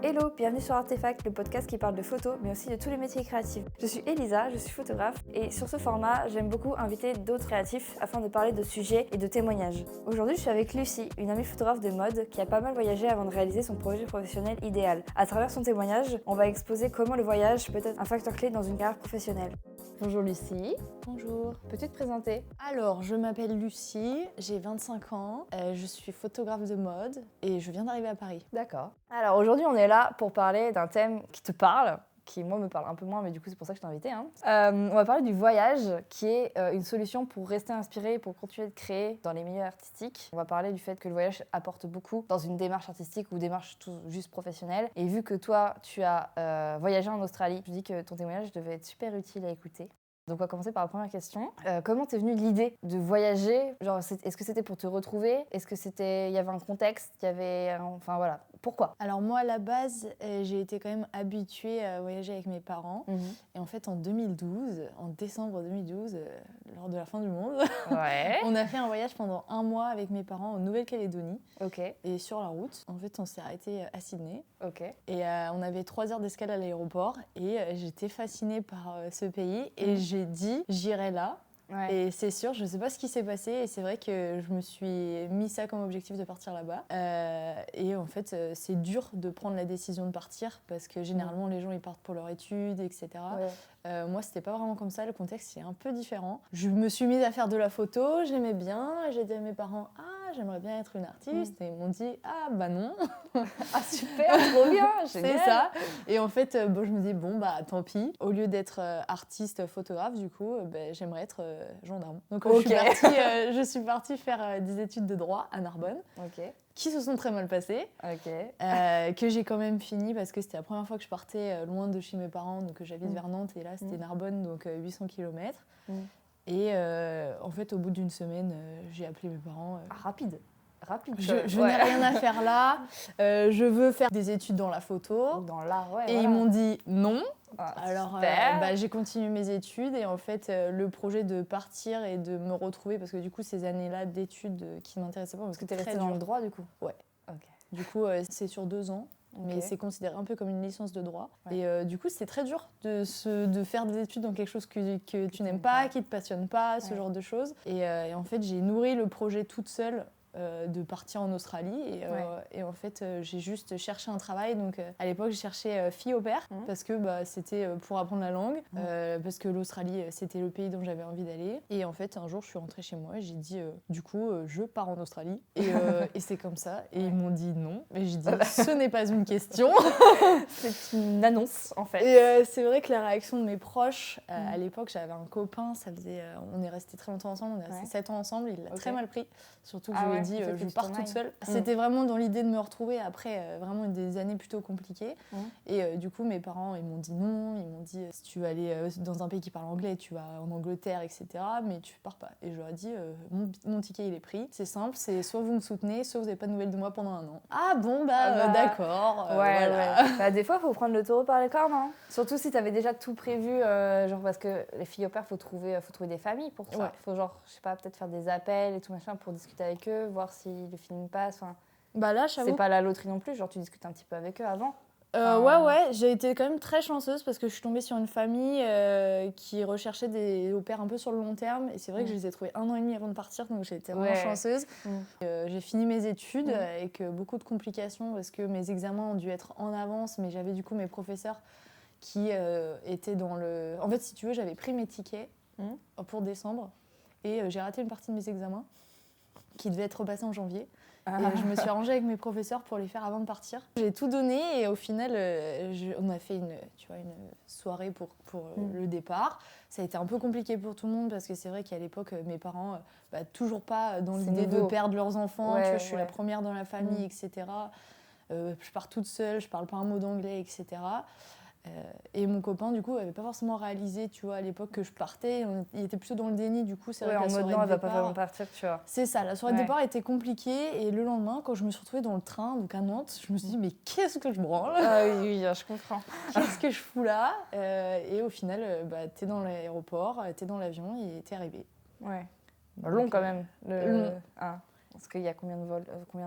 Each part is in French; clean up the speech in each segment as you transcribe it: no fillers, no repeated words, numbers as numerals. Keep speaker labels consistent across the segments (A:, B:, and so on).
A: Hello, bienvenue sur Artefact, le podcast qui parle de photos, mais aussi de tous les métiers créatifs. Je suis Elisa, je suis photographe, et sur ce format, j'aime beaucoup inviter d'autres créatifs afin de parler de sujets et de témoignages. Aujourd'hui, je suis avec Lucie, une amie photographe de mode qui a pas mal voyagé avant de réaliser son projet professionnel idéal. À travers son témoignage, on va exposer comment le voyage peut être un facteur clé dans une carrière professionnelle. Bonjour Lucie.
B: Bonjour.
A: Peux-tu te présenter ?
B: Alors, je m'appelle Lucie, j'ai 25 ans, je suis photographe de mode et je viens d'arriver à Paris.
A: D'accord. Alors aujourd'hui, on est là pour parler d'un thème qui te parle, qui moi me parle un peu moins, mais du coup c'est pour ça que je t'ai invitée. On va parler du voyage, qui est une solution pour rester inspiré, pour continuer de créer dans les milieux artistiques. On va parler du fait que le voyage apporte beaucoup dans une démarche artistique ou démarche tout juste professionnelle. Et vu que toi, tu as voyagé en Australie, je dis que ton témoignage devait être super utile à écouter. Donc on va commencer par la première question. Comment t'es venue l'idée de voyager ? Genre, est-ce que c'était pour te retrouver ? Est-ce que il y avait un contexte ? Enfin voilà, pourquoi ?
B: Alors moi, à la base, j'ai été quand même habituée à voyager avec mes parents. Et en fait, en décembre 2012, lors de la fin du monde,
A: Ouais.
B: on a fait un voyage pendant 1 mois avec mes parents en Nouvelle-Calédonie.
A: Ok.
B: Et sur la route, en fait, on s'est arrêté à Sydney.
A: Ok.
B: Et on avait 3 heures d'escale à l'aéroport. Et j'étais fascinée par ce pays. Et j'ai dit, j'irai là.
A: Ouais.
B: Et c'est sûr, je ne sais pas ce qui s'est passé. Et c'est vrai que je me suis mis ça comme objectif de partir là-bas. Et en fait, c'est dur de prendre la décision de partir parce que généralement, les gens ils partent pour leurs études, etc.
A: Ouais.
B: Moi, c'était pas vraiment comme ça. Le contexte est un peu différent. Je me suis mise à faire de la photo. J'aimais bien. J'ai dit à mes parents, j'aimerais bien être une artiste. Et ils m'ont dit, bah non.
A: Ah super, trop bien, génial.
B: C'est ça. Et en fait, je me dis, tant pis. Au lieu d'être artiste, photographe, du coup, j'aimerais être gendarme. Donc je suis partie faire des études de droit à Narbonne.
A: Ok.
B: Qui se sont très mal passées, que j'ai quand même fini parce que c'était la première fois que je partais loin de chez mes parents, donc j'habite vers Nantes et là c'était Narbonne, donc 800 km. Et en fait au bout d'une semaine, j'ai appelé mes parents.
A: Rapide.
B: Je n'ai rien à faire là, je veux faire des études dans la photo.
A: Dans l'art, ouais.
B: Et
A: voilà.
B: ils m'ont dit non.
A: Alors,
B: j'ai continué mes études et en fait, le projet de partir et de me retrouver, parce que du coup, ces années-là d'études qui ne m'intéressaient pas. Parce que
A: t'es restée dans le droit, du coup ?
B: Ouais.
A: Ok.
B: Du coup, c'est sur 2 ans. Mais c'est considéré un peu comme une licence de droit. Ouais. Et du coup, c'était très dur de faire des études dans quelque chose que tu n'aimes pas, qui ne te passionne pas, ce genre de choses. Et en fait, j'ai nourri le projet toute seule. De partir en Australie et en fait j'ai juste cherché un travail. Donc à l'époque j'ai cherché fille au pair parce que c'était pour apprendre la langue, parce que l'Australie c'était le pays dont j'avais envie d'aller. Et en fait un jour je suis rentrée chez moi et j'ai dit du coup je pars en Australie et c'est comme ça. Et ils m'ont dit non, mais j'ai dit ce n'est pas une question.
A: C'est une annonce en fait.
B: Et c'est vrai que la réaction de mes proches, à l'époque j'avais un copain, on est resté très longtemps ensemble, on est resté 7 ans ensemble, il l'a très mal pris, surtout que je lui ai dit je pars toute seule. C'était vraiment dans l'idée de me retrouver après vraiment des années plutôt compliquées. Et du coup mes parents ils m'ont dit non, ils m'ont dit si tu veux aller dans un pays qui parle anglais, tu vas en Angleterre, etc. Mais tu pars pas. Et je leur ai dit mon ticket il est pris, c'est simple, c'est soit vous me soutenez, soit vous n'avez pas de nouvelles de moi pendant 1 an. Ah bon d'accord.
A: Ouais. Des fois faut prendre le taureau par les cornes, hein. Surtout si t'avais déjà tout prévu, genre parce que les filles au pair faut trouver des familles pour ça. Faut genre je sais pas, peut-être faire des appels et tout machin pour discuter avec eux, voir si le feeling passe. Enfin,
B: là, j'avoue.
A: C'est pas la loterie non plus, genre tu discutes un petit peu avec eux avant.
B: Ouais, j'ai été quand même très chanceuse parce que je suis tombée sur une famille qui recherchait des au pair un peu sur le long terme. Et c'est vrai que je les ai trouvés 1 an et demi avant de partir, donc j'ai été vraiment chanceuse. J'ai fini mes études avec beaucoup de complications parce que mes examens ont dû être en avance, mais j'avais du coup mes professeurs qui étaient dans le... En fait, si tu veux, j'avais pris mes tickets pour décembre et j'ai raté une partie de mes examens qui devait être repassée en janvier. Et je me suis arrangée avec mes professeurs pour les faire avant de partir. J'ai tout donné et au final, on a fait une soirée pour le départ. Ça a été un peu compliqué pour tout le monde parce que c'est vrai qu'à l'époque, mes parents, toujours pas dans l'idée de perdre leurs enfants. Tu vois, je suis la première dans la famille, etc. Je pars toute seule, je parle pas un mot d'anglais, etc. Et mon copain, du coup, avait pas forcément réalisé, tu vois, à l'époque que je partais. Il était plutôt dans le déni, du coup, c'est vrai que la soirée de départ...
A: elle va pas vraiment partir, tu vois.
B: C'est ça, la soirée de départ était compliquée. Et le lendemain, quand je me suis retrouvée dans le train, donc à Nantes, je me suis dit, mais qu'est-ce que je branle ?
A: Oui, je comprends.
B: Qu'est-ce que je fous là ? Et au final, t'es dans l'aéroport, t'es dans l'avion et t'es arrivée.
A: Ouais. Long quand même.
B: Long.
A: Parce qu'il y a combien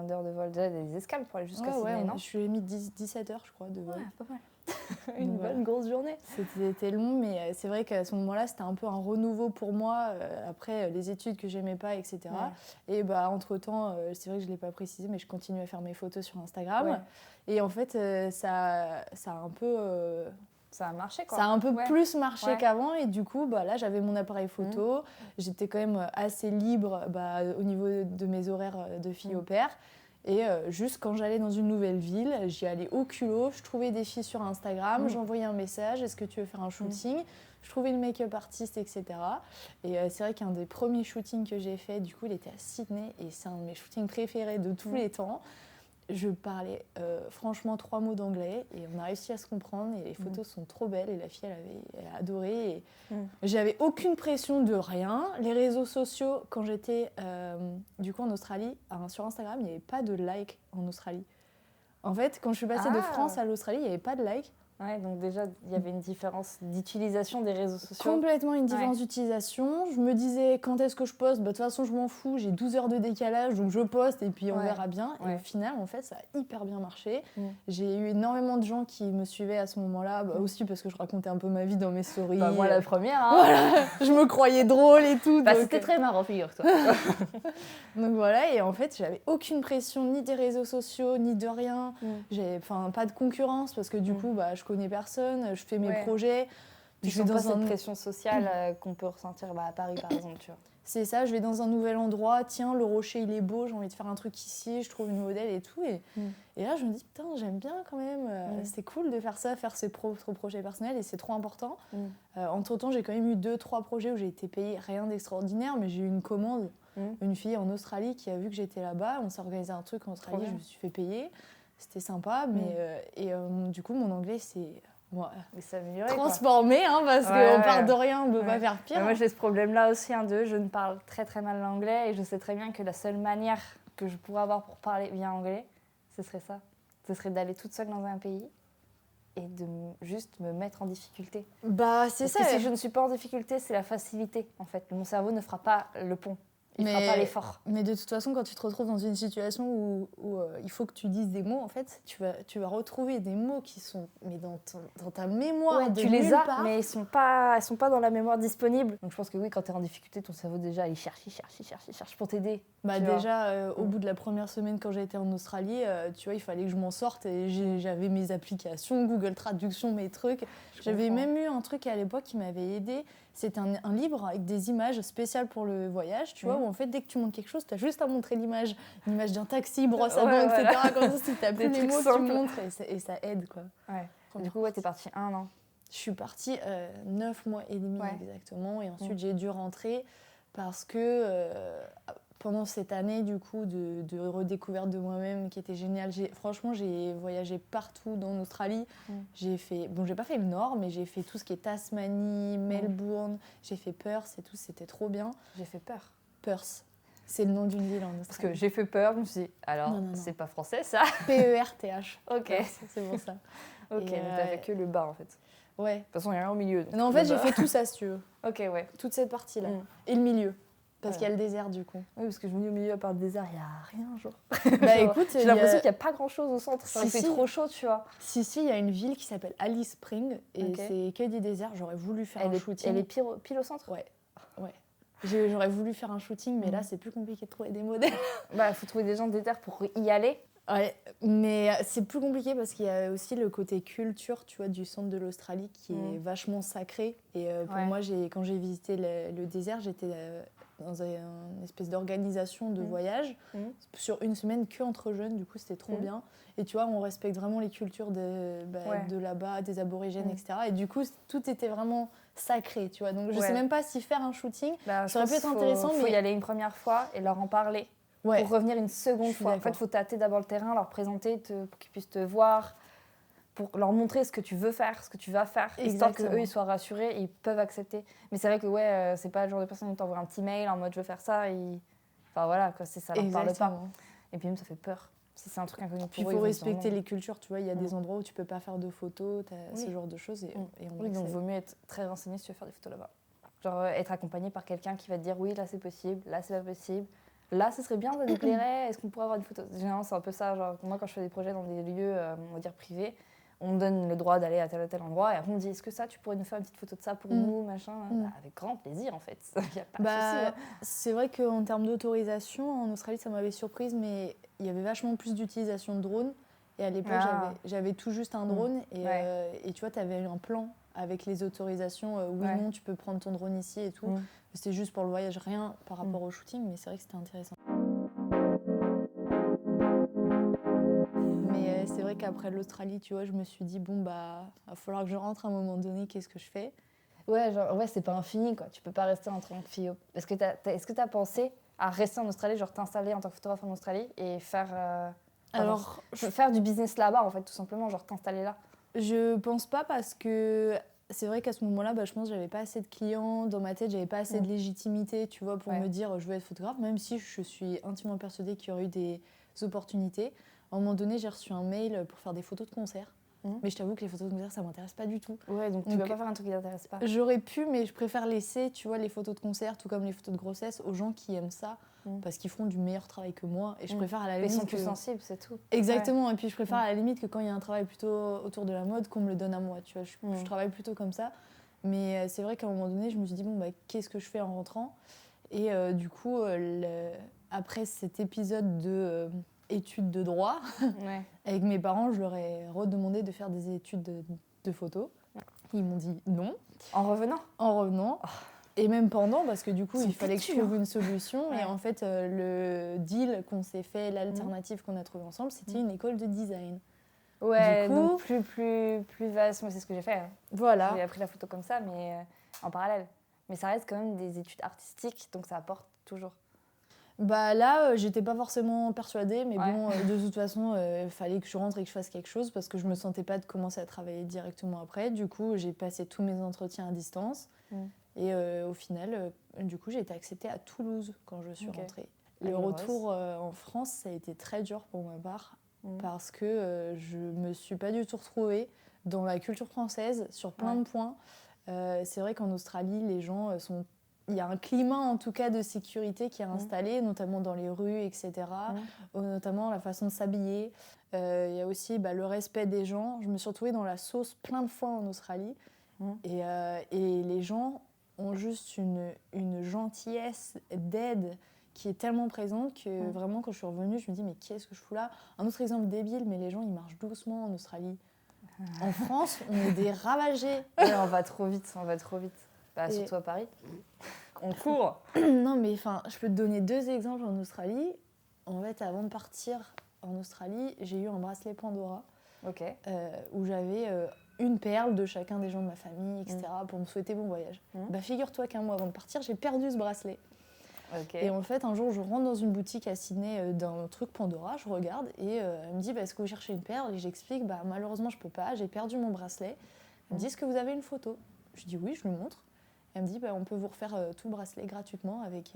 A: d'heures de vol? Déjà, il y a des escales pour aller jusqu'à Sydney, non?
B: Je lui ai mis 17 heures, je crois, de vol.
A: Ouais, pas mal. Une bonne grosse journée.
B: C'était long, mais c'est vrai qu'à ce moment-là, c'était un peu un renouveau pour moi, après les études que j'aimais pas, etc. Ouais. Et entre-temps, c'est vrai que je ne l'ai pas précisé, mais je continue à faire mes photos sur Instagram. Ouais. Et en fait, ça a un peu...
A: ça a marché, quoi.
B: Ça a un peu plus marché qu'avant, et du coup, là, j'avais mon appareil photo. J'étais quand même assez libre au niveau de mes horaires de fille au pair. Et juste quand j'allais dans une nouvelle ville, j'y allais au culot, je trouvais des filles sur Instagram, j'envoyais un message, est-ce que tu veux faire un shooting? Je trouvais une make-up artiste, etc. Et c'est vrai qu'un des premiers shootings que j'ai fait, du coup, il était à Sydney, et c'est un de mes shootings préférés de tous les temps. Je parlais franchement 3 mots d'anglais, et on a réussi à se comprendre, et les photos sont trop belles, et la fille, elle a adoré. Et j'avais aucune pression de rien. Les réseaux sociaux, quand j'étais du coup en Australie, sur Instagram, il n'y avait pas de like en Australie. En fait, quand je suis passée de France à l'Australie, il n'y avait pas de like.
A: Ouais, donc déjà, il y avait une différence d'utilisation des réseaux sociaux.
B: Complètement une différence d'utilisation. Je me disais, quand est-ce que je poste? De toute façon, je m'en fous, j'ai 12 heures de décalage, donc je poste et puis on verra bien. Et au final, en fait, ça a hyper bien marché. J'ai eu énormément de gens qui me suivaient à ce moment-là, aussi parce que je racontais un peu ma vie dans mes stories.
A: Moi, la première. Hein.
B: Voilà, je me croyais drôle et tout.
A: C'était très marrant, figure-toi.
B: Donc voilà, et en fait, j'avais aucune pression, ni des réseaux sociaux, ni de rien. J'ai pas de concurrence, parce que du coup, je connais personne, je fais mes projets.
A: Je suis dans cette pression sociale qu'on peut ressentir à Paris, par exemple, tu vois.
B: C'est ça, je vais dans un nouvel endroit, tiens, le rocher, il est beau, j'ai envie de faire un truc ici, je trouve une modèle et tout. Et là, je me dis, putain, j'aime bien quand même, c'est cool de faire ça, faire ses propres projets personnels, et c'est trop important. Entre-temps, j'ai quand même eu 2-3 projets où j'ai été payée, rien d'extraordinaire, mais j'ai eu une commande, une fille en Australie qui a vu que j'étais là-bas, on s'est organisé un truc en Australie, je me suis fait payer. C'était sympa, mais du coup, mon anglais, c'est transformé, hein, parce qu'on part de rien, on ne peut pas faire pire.
A: Moi, j'ai ce problème-là aussi, je ne parle très très mal l'anglais, et je sais très bien que la seule manière que je pourrais avoir pour parler bien anglais, ce serait ça. Ce serait d'aller toute seule dans un pays et de juste me mettre en difficulté.
B: C'est
A: parce
B: ça.
A: Que si je ne suis pas en difficulté, c'est la facilité, en fait. Mon cerveau ne fera pas le pont. Il ne fera pas l'effort.
B: Mais de toute façon, quand tu te retrouves dans une situation où il faut que tu dises des mots, en fait, tu vas retrouver des mots qui sont dans ta mémoire.
A: Tu les as, mais ils sont pas dans la mémoire disponible. Donc je pense que oui, quand tu es en difficulté, ton cerveau déjà, il cherche pour t'aider.
B: Au bout de la première semaine, quand j'ai été en Australie, tu vois, il fallait que je m'en sorte, et j'avais mes applications, Google Traduction, mes trucs. J'avais même eu un truc à l'époque qui m'avait aidé. C'était un livre avec des images spéciales pour le voyage, tu vois, où en fait, dès que tu montres quelque chose, tu as juste à montrer l'image d'un taxi, brosse à dents, etc. Comme ça, si tu as plus les mots, tu montres, et ça aide, quoi.
A: Du coup, t'es partie 1 an.
B: Je suis partie 9 mois et demi exactement, et ensuite j'ai dû rentrer parce que pendant cette année du coup de redécouverte de moi-même qui était géniale, franchement j'ai voyagé partout dans l'Australie. J'ai pas fait le nord, mais j'ai fait tout ce qui est Tasmanie, Melbourne, j'ai fait Perth et tout, c'était trop bien.
A: J'ai fait peur.
B: Perth, c'est le nom d'une ville en Australie.
A: Parce que j'ai fait peur, je me suis dit, alors non. C'est pas français ça?
B: Perth.
A: Ok.
B: Perth, c'est pour ça.
A: Ok, donc t'as fait que le bas en fait.
B: Ouais.
A: De toute façon, il n'y a rien au milieu.
B: Non, en fait, j'ai fait tout ça, si tu veux.
A: Ok, ouais.
B: Toute cette partie-là. Et le milieu. Parce qu'il y a le désert, du coup.
A: Oui, parce que je me dis au milieu, à part le désert, il n'y a rien, genre.
B: Écoute,
A: j'ai l'impression qu'il n'y a pas grand-chose au centre. C'est trop chaud, tu vois.
B: Si, il y a une ville qui s'appelle Alice Springs, et c'est que du désert. J'aurais voulu faire un shooting.
A: Elle est pile au centre?
B: Ouais. J'aurais voulu faire un shooting, mais là, c'est plus compliqué de trouver des modèles.
A: Il faut trouver des gens déter pour y aller.
B: Ouais, mais c'est plus compliqué parce qu'il y a aussi le côté culture, tu vois, du centre de l'Australie qui est vachement sacré. Et pour moi, quand j'ai visité le désert, j'étais dans une espèce d'organisation de voyage sur une semaine qu'entre jeunes. Du coup, c'était trop bien. Et tu vois, on respecte vraiment les cultures de là-bas, des aborigènes, etc. Et du coup, tout était vraiment sacré, tu vois. Donc, je sais même pas si faire un shooting, ça aurait pu être intéressant.
A: Il faut y aller une première fois et leur en parler. Pour revenir une seconde fois. En fait, il faut tâter d'abord le terrain, leur présenter pour qu'ils puissent te voir, pour leur montrer ce que tu veux faire, ce que tu vas faire, histoire qu'eux ils soient rassurés et ils peuvent accepter. Mais c'est vrai que c'est pas le genre de personne qui t'envoie un petit mail en mode je veux faire ça. Enfin voilà, ça leur parle pas. Et puis même ça fait peur. Si c'est un truc inconnu pour eux.
B: Il faut respecter les cultures, tu vois. Il y a des endroits où tu peux pas faire de photos, ce genre de choses. Donc
A: il vaut mieux être très renseigné si tu veux faire des photos là-bas. Genre être accompagné par quelqu'un qui va te dire oui, là c'est possible, là c'est pas possible. là, ce serait bien, ça nous plairait, est-ce qu'on pourrait avoir une photo? Généralement, c'est un peu ça. Genre, moi, quand je fais des projets dans des lieux, on va dire privés, on me donne le droit d'aller à tel endroit et après on me dit est-ce que ça tu pourrais nous faire une petite photo de ça pour nous machin. Bah, avec grand plaisir en fait. Il y a pas de souci, hein.
B: C'est vrai qu'en termes d'autorisation en Australie ça m'avait surprise mais il y avait vachement plus d'utilisation de drones et à l'époque j'avais tout juste un drone et tu vois tu avais un plan avec les autorisations non tu peux prendre ton drone ici et tout. C'était juste pour le voyage, rien par rapport au shooting, mais c'est vrai que c'était intéressant. C'est vrai qu'après l'Australie, tu vois, je me suis dit, bon, bah, il va falloir que je rentre à un moment donné, qu'est-ce que je fais?
A: Ouais, genre, ouais, c'est pas infini, quoi. Tu peux pas rester en tant que fille. Est-ce que t'as pensé à rester en Australie, genre t'installer en tant que photographe en Australie et faire, faire du business là-bas, en fait, tout simplement, genre t'installer là?
B: Je pense pas parce que c'est vrai qu'à ce moment-là, bah, je pense que j'avais pas assez de clients. Dans ma tête, j'avais pas assez de légitimité, tu vois, pour me dire, je veux être photographe, même si je suis intimement persuadée qu'il y aurait eu des opportunités. À un moment donné, j'ai reçu un mail pour faire des photos de concert. Mais je t'avoue que les photos de concert, ça m'intéresse pas du tout.
A: Ouais, donc tu vas pas faire un truc qui t'intéresse pas.
B: J'aurais pu, mais je préfère laisser, tu vois, les photos de concert, tout comme les photos de grossesse, aux gens qui aiment ça, parce qu'ils feront du meilleur travail que moi. Et je préfère à la limite.
A: Ils sont plus sensibles, c'est tout.
B: Exactement. Ouais. Et puis je préfère à la limite que quand il y a un travail plutôt autour de la mode, qu'on me le donne à moi. Tu vois, je travaille plutôt comme ça. Mais c'est vrai qu'à un moment donné, je me suis dit, bon, bah, qu'est-ce que je fais en rentrant? Et du coup, après cet épisode de études de droit, avec mes parents, je leur ai redemandé de faire des études de photo. Ils m'ont dit non.
A: En revenant?
B: En revenant. Oh. Et même pendant, parce que du coup, il fallait que je trouve une solution. Et en fait, le deal qu'on s'est fait, l'alternative qu'on a trouvée ensemble, c'était une école de design.
A: Ouais, du coup, donc plus vaste. Moi, c'est ce que j'ai fait. Hein.
B: Voilà.
A: J'ai appris la photo comme ça, mais en parallèle. Mais ça reste quand même des études artistiques, donc ça apporte toujours.
B: Bah là, j'étais pas forcément persuadée, mais bon, de toute façon, il fallait que je rentre et que je fasse quelque chose parce que je me sentais pas de commencer à travailler directement après. Du coup, j'ai passé tous mes entretiens à distance. Et au final, du coup, j'ai été acceptée à Toulouse quand je suis rentrée. Le retour en France, ça a été très dur pour ma part parce que je me suis pas du tout retrouvée dans la culture française sur plein de points. C'est vrai qu'en Australie, les gens sont... Il y a un climat en tout cas de sécurité qui est installé, notamment dans les rues, etc. Notamment la façon de s'habiller. Il y a aussi le respect des gens. Je me suis retrouvée dans la sauce plein de fois en Australie. Et les gens ont juste une gentillesse d'aide qui est tellement présente que vraiment quand je suis revenue, je me dis mais qu'est-ce que je fous là? Un autre exemple débile, mais les gens ils marchent doucement en Australie. En France, on est des ravagés.
A: Ouais, on va trop vite. Bah, surtout à Paris. On court.
B: Non, mais enfin, je peux te donner 2 exemples en Australie. En fait, avant de partir en Australie, j'ai eu un bracelet Pandora où j'avais une perle de chacun des gens de ma famille, etc., pour me souhaiter bon voyage. Bah, figure-toi qu'un mois avant de partir, j'ai perdu ce bracelet. Et en fait, un jour, je rentre dans une boutique à Sydney d'un truc Pandora, je regarde et elle me dit est-ce que vous cherchez une perle? Et j'explique malheureusement, je peux pas, j'ai perdu mon bracelet. Elle me dit est-ce que vous avez une photo? Je dis oui, je lui montre. Elle me dit on peut vous refaire tout le bracelet gratuitement avec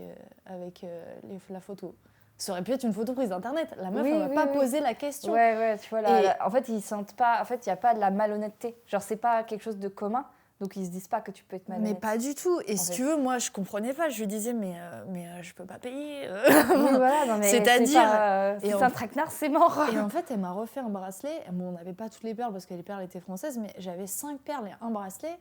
B: la photo. Ça aurait pu être une photo prise d'internet. La meuf, elle m'a pas posé la question.
A: Ouais, tu vois, en fait, ils sentent pas. En fait, il n'y a pas de la malhonnêteté. Genre, c'est pas quelque chose de commun. Donc, ils se disent pas que tu peux être malhonnête.
B: Mais pas du tout. Et si tu veux, moi, je comprenais pas. Je lui disais, mais je peux pas payer.
A: Oui, voilà, non, mais
B: c'est-à-dire.
A: Si c'est un traquenard, c'est mort.
B: Et en fait, elle m'a refait un bracelet. Bon, on n'avait pas toutes les perles parce que les perles étaient françaises, mais j'avais 5 perles et un bracelet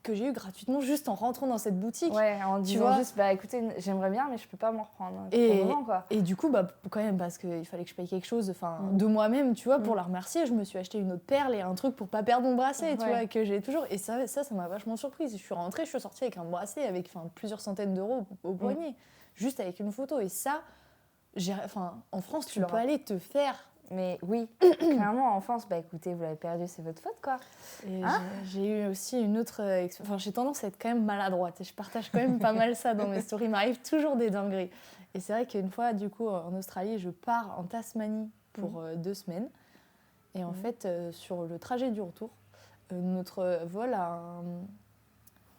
B: que j'ai eu gratuitement juste en rentrant dans cette boutique.
A: Ouais, en disant juste, écoutez, j'aimerais bien, mais je peux pas m'en reprendre.
B: Et du coup, quand même, parce qu'il fallait que je paye quelque chose de moi-même, tu vois, pour la remercier, je me suis acheté une autre perle et un truc pour pas perdre mon bracelet, tu vois, que j'ai toujours. Et ça m'a vachement surprise. Je suis rentrée, je suis sortie avec un bracelet avec plusieurs centaines d'euros au poignet, juste avec une photo. Et ça, en France, tu peux aller te faire.
A: Mais oui, clairement, en France, écoutez, vous l'avez perdu, c'est votre faute, quoi.
B: Et j'ai eu aussi une autre... j'ai tendance à être quand même maladroite. Et je partage quand même pas mal ça dans mes stories. Il m'arrive toujours des dingueries. Et c'est vrai qu'une fois, du coup, en Australie, je pars en Tasmanie pour 2 semaines. Et en fait, sur le trajet du retour, notre vol a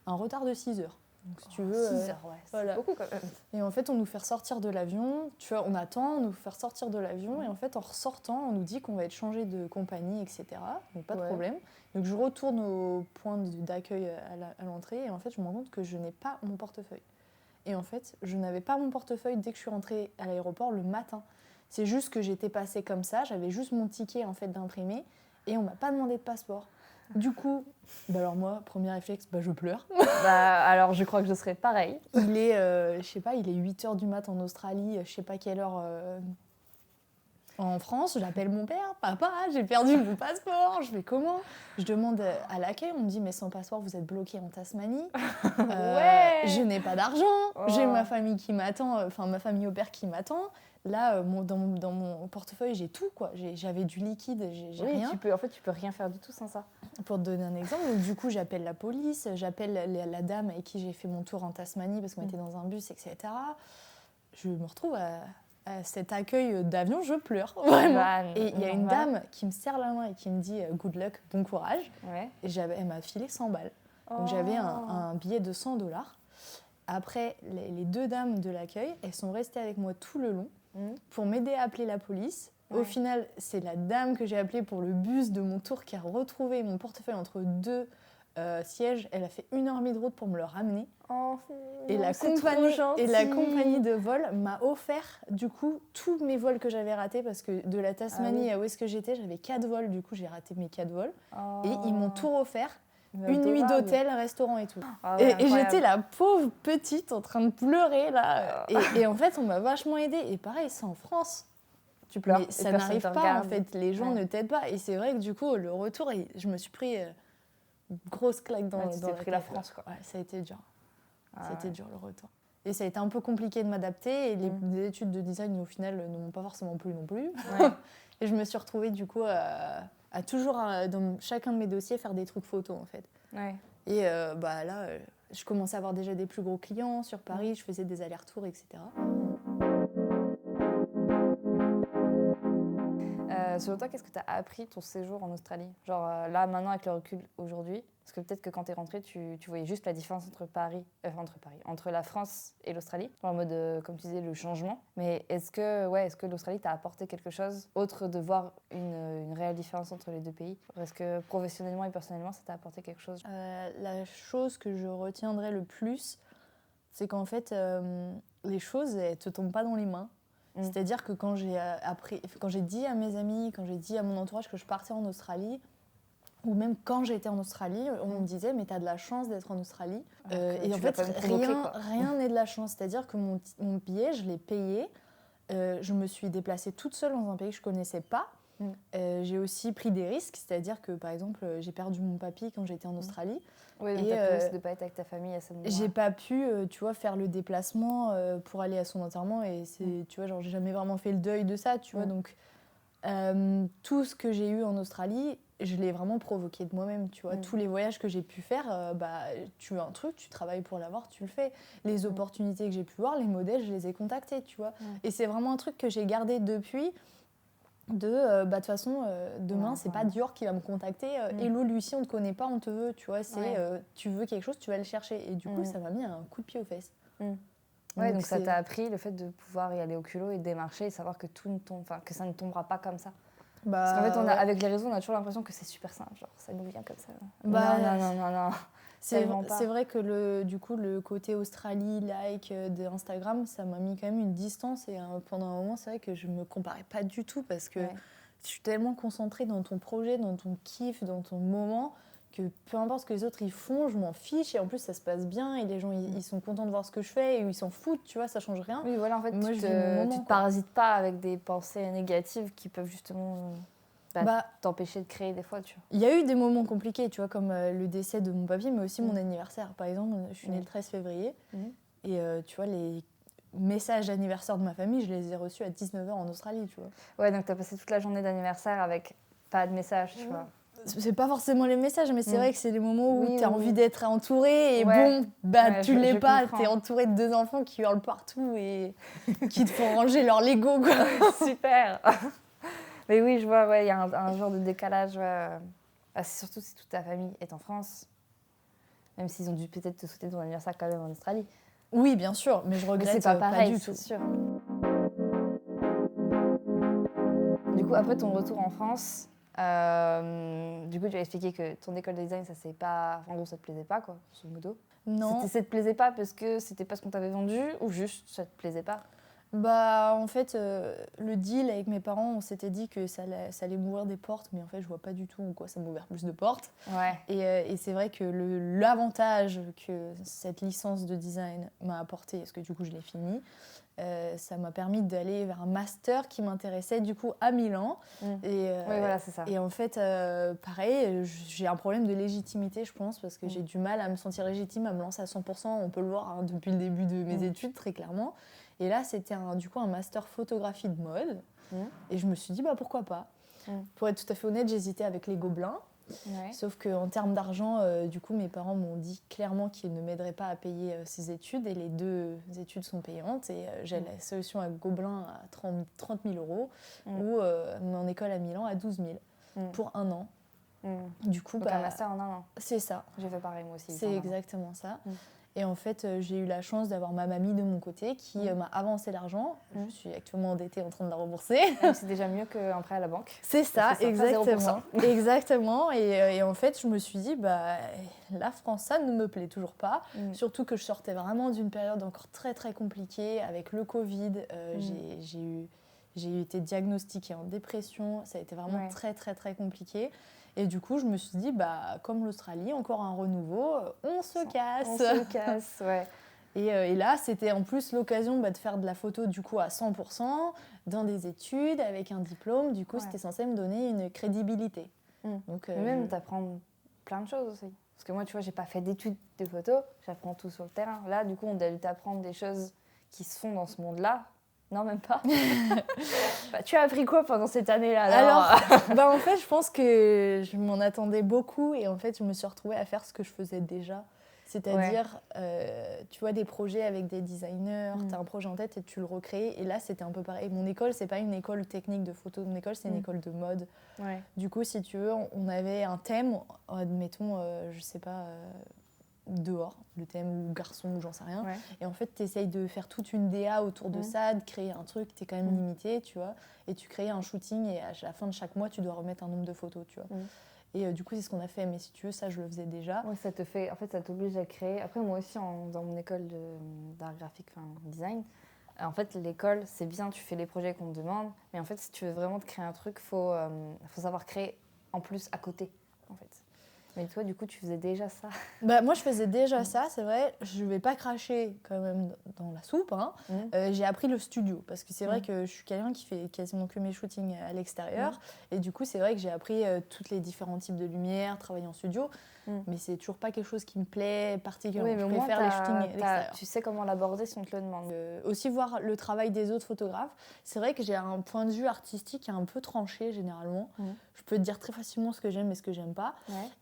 B: un retard de 6 heures. Donc, si tu veux,
A: 6 heures, c'est beaucoup quand même.
B: Et en fait, on nous fait sortir de l'avion. Tu vois, on attend, on nous fait sortir de l'avion. Et en fait, en ressortant, on nous dit qu'on va être changé de compagnie, etc. Donc, pas de problème. Donc, je retourne au point d'accueil à l'entrée. Et en fait, je me rends compte que je n'ai pas mon portefeuille. Et en fait, je n'avais pas mon portefeuille dès que je suis rentrée à l'aéroport le matin. C'est juste que j'étais passée comme ça, j'avais juste mon ticket en fait d'imprimé et on m'a pas demandé de passeport. Du coup, alors moi, premier réflexe, je pleure.
A: Alors je crois que je serais pareil.
B: Il est, je sais pas, il est 8h du mat en Australie, je sais pas quelle heure en France, j'appelle mon père, papa, j'ai perdu mon passeport, je fais comment? Je demande à l'accueil, on me dit mais sans passeport vous êtes bloqué en Tasmanie. Je n'ai pas d'argent, j'ai ma famille qui m'attend, ma famille au père qui m'attend. Là, dans mon portefeuille, j'ai tout, quoi. J'avais du liquide, j'ai rien.
A: Tu peux rien faire du tout sans ça.
B: Pour te donner un exemple, donc, du coup, j'appelle la police, j'appelle la dame avec qui j'ai fait mon tour en Tasmanie parce qu'on était dans un bus, etc. Je me retrouve à cet accueil d'avion, je pleure, vraiment. Et il y a une dame qui me serre la main et qui me dit « good luck, bon courage ». Et elle m'a filé 100 balles. Donc j'avais un billet de $100. Après, les 2 dames de l'accueil, elles sont restées avec moi tout le long pour m'aider à appeler la police. Au final, c'est la dame que j'ai appelée pour le bus de mon tour qui a retrouvé mon portefeuille entre 2 sièges. Elle a fait 1h30 de route pour me le ramener. Et la compagnie de vol m'a offert du coup tous mes vols que j'avais ratés parce que de la Tasmanie à où est-ce que j'étais, j'avais 4 vols. Du coup, j'ai raté mes 4 vols. Et ils m'ont tout offert. Une nuit d'hôtel, restaurant et tout. Et j'étais la pauvre petite en train de pleurer là. Et en fait, on m'a vachement aidée. Et pareil, c'est en France.
A: Tu pleures.
B: Mais ça n'arrive pas en fait. Les gens ne t'aident pas. Et c'est vrai que du coup, le retour, je me suis pris une grosse claque dans
A: la France, quoi.
B: Ouais, ça a été dur. C'était dur le retour. Et ça a été un peu compliqué de m'adapter. Et les études de design, au final, ne m'ont pas forcément plu non plus. Et je me suis retrouvée du coup à toujours, dans chacun de mes dossiers, faire des trucs photos en fait. Et là, je commençais à avoir déjà des plus gros clients sur Paris. Je faisais des allers-retours, etc.
A: Selon toi, qu'est-ce que tu as appris ton séjour en Australie? Genre là, maintenant, avec le recul aujourd'hui, parce que peut-être que quand tu es rentrée, tu voyais juste la différence entre la France et l'Australie, en mode, comme tu disais, le changement. Mais est-ce que l'Australie t'a apporté quelque chose autre de voir une réelle différence entre les deux pays? Est-ce que professionnellement et personnellement, ça t'a apporté quelque chose?
B: La chose que je retiendrai le plus, c'est qu'en fait, les choses, elles te tombent pas dans les mains. C'est-à-dire que quand j'ai dit à mes amis, quand j'ai dit à mon entourage que je partais en Australie, ou même quand j'étais en Australie, on me disait « mais t'as de la chance d'être en Australie ». Et en fait, rien n'est de la chance. C'est-à-dire que mon billet, je l'ai payé. Je me suis déplacée toute seule dans un pays que je connaissais pas. J'ai aussi pris des risques, c'est-à-dire que par exemple, j'ai perdu mon papy quand j'étais en Australie.
A: Oui, donc t'as pu aussi de pas être avec ta famille à ce moment-là.
B: J'ai pas pu, faire le déplacement pour aller à son enterrement et c'est, j'ai jamais vraiment fait le deuil de ça, tu vois. Donc tout ce que j'ai eu en Australie, je l'ai vraiment provoqué de moi-même, tu vois. Tous les voyages que j'ai pu faire, tu veux un truc, tu travailles pour l'avoir, tu le fais. Les opportunités que j'ai pu voir, les modèles, je les ai contactés, tu vois. Et c'est vraiment un truc que j'ai gardé depuis. De toute façon, demain, c'est pas Dior qui va me contacter. Hello, Lucie, on te connaît pas, on te veut. Tu vois, c'est tu veux quelque chose, tu vas le chercher. Et du coup, ça m'a mis un coup de pied aux fesses.
A: Donc ça t'a appris le fait de pouvoir y aller au culot et démarcher et savoir que que ça ne tombera pas comme ça. Parce qu'en fait, avec les réseaux, on a toujours l'impression que c'est super simple. Genre, ça nous vient comme ça. Non.
B: C'est vrai que le côté Australie, like d'Instagram, ça m'a mis quand même une distance. Et pendant un moment, c'est vrai que je me comparais pas du tout parce que je suis tellement concentrée dans ton projet, dans ton kiff, dans ton moment, que peu importe ce que les autres ils font, je m'en fiche. Et en plus, ça se passe bien et les gens ils sont contents de voir ce que je fais et ils s'en foutent, tu vois, ça change rien.
A: Oui, voilà, en fait, tu te parasites pas avec des pensées négatives qui peuvent justement... t'empêcher de créer des fois, tu vois.
B: Il y a eu des moments compliqués, tu vois, comme le décès de mon papy, mais aussi mon anniversaire. Par exemple, je suis née le 13 février et tu vois, les messages d'anniversaire de ma famille, je les ai reçus à 19h en Australie, tu vois.
A: Ouais, donc t'as passé toute la journée d'anniversaire avec pas de message, tu vois.
B: C'est pas forcément les messages, mais c'est vrai que c'est les moments où t'as envie d'être entourée et tu l'es pas, t'es entourée de 2 enfants qui hurlent partout et qui te font ranger leur Lego, quoi.
A: Super. Mais oui, je vois, il y a un genre de décalage. Surtout si toute ta famille est en France, même s'ils ont dû peut-être te souhaiter ton anniversaire quand même en Australie.
B: Oui, bien sûr, mais je regrette
A: c'est pas pareil,
B: du tout.
A: C'est sûr. Du coup, après ton retour en France, Du coup, tu as expliqué que ton école de design, ça c'est pas... En gros, ça te plaisait pas, quoi, grosso modo.
B: Non.
A: Ça te plaisait pas parce que c'était pas ce qu'on t'avait vendu ou juste ça te plaisait pas?
B: Bah, en fait, le deal avec mes parents, on s'était dit que ça allait m'ouvrir des portes, mais en fait, je vois pas du tout en quoi ça m'ouvre plus de portes.
A: Ouais.
B: Et c'est vrai que l'avantage que cette licence de design m'a apporté, parce que du coup, je l'ai fini, ça m'a permis d'aller vers un master qui m'intéressait du coup à Milan.
A: Oui, voilà, c'est ça.
B: Et en fait, pareil, j'ai un problème de légitimité, je pense, parce que j'ai du mal à me sentir légitime, à me lancer à 100%. On peut le voir hein, depuis le début de mes études, très clairement. Et là, c'était du coup un master photographie de mode. Et je me suis dit, bah, pourquoi pas. Pour être tout à fait honnête, j'hésitais avec les Gobelins. Ouais. Sauf qu'en termes d'argent, du coup, mes parents m'ont dit clairement qu'ils ne m'aideraient pas à payer ces études. Et les 2 études sont payantes. Et j'ai la solution à Gobelins à 30 000 € ou mon école à Milan à 12 000 pour 1 an. Du coup,
A: donc un master en 1 an.
B: C'est ça.
A: J'ai fait pareil moi aussi.
B: C'est exactement ça. Et en fait, j'ai eu la chance d'avoir ma mamie de mon côté qui m'a avancé l'argent. Je suis actuellement endettée en train de la rembourser.
A: C'est déjà mieux qu'un prêt à la banque.
B: C'est ça, exactement. Exactement. Et en fait, je me suis dit, bah, la France, ça ne me plaît toujours pas. Surtout que je sortais vraiment d'une période encore très, très compliquée avec le Covid. J'ai été diagnostiquée en dépression. Ça a été vraiment très, très, très compliqué. Et du coup, je me suis dit, bah, comme l'Australie, encore un renouveau, on se casse.
A: On se casse, ouais.
B: Et là, c'était en plus l'occasion de faire de la photo du coup à 100%, dans des études, avec un diplôme. Du coup, c'était censé me donner une crédibilité.
A: Donc, même t'apprends plein de choses aussi. Parce que moi, tu vois, j'ai pas fait d'études de photo, j'apprends tout sur le terrain. Là, du coup, on a dû t'apprendre des choses qui se font dans ce monde-là. Non, même pas. Bah, tu as appris quoi pendant cette année-là
B: Alors, en fait, je pense que je m'en attendais beaucoup et en fait, je me suis retrouvée à faire ce que je faisais déjà. C'est-à-dire, tu vois, des projets avec des designers, tu as un projet en tête et tu le recrées. Et là, c'était un peu pareil. Mon école, c'est pas une école technique de photo. Mon école, c'est une école de mode. Ouais. Du coup, si tu veux, on avait un thème, admettons, je sais pas... dehors, le thème ou garçon ou j'en sais rien. Et en fait, tu essayes de faire toute une DA autour de ça, de créer un truc, tu es quand même limité, tu vois. Et tu crées un shooting et à la fin de chaque mois, tu dois remettre un nombre de photos, tu vois. Et du coup, c'est ce qu'on a fait. Mais si tu veux, ça, je le faisais déjà.
A: Ouais, ça te fait... En fait, ça t'oblige à créer. Après, moi aussi, dans mon école d'art graphique, enfin, design, en fait, l'école, c'est bien, tu fais les projets qu'on te demande. Mais en fait, si tu veux vraiment te créer un truc, faut savoir créer en plus à côté, en fait. Mais toi, du coup, tu faisais déjà ça?
B: Bah, moi, je faisais déjà ça, c'est vrai. Je vais pas cracher quand même dans la soupe. Hein. J'ai appris le studio parce que c'est vrai que je suis quelqu'un qui fait quasiment que mes shootings à l'extérieur. Et du coup, c'est vrai que j'ai appris tous les différents types de lumière, travailler en studio. Mais c'est toujours pas quelque chose qui me plaît particulièrement.
A: Oui, mais
B: je préfère les shootings à l'extérieur.
A: Tu sais comment l'aborder si on te le demande.
B: Aussi voir le travail des autres photographes. C'est vrai que j'ai un point de vue artistique un peu tranché généralement. Je peux te dire très facilement ce que j'aime et ce que j'aime pas.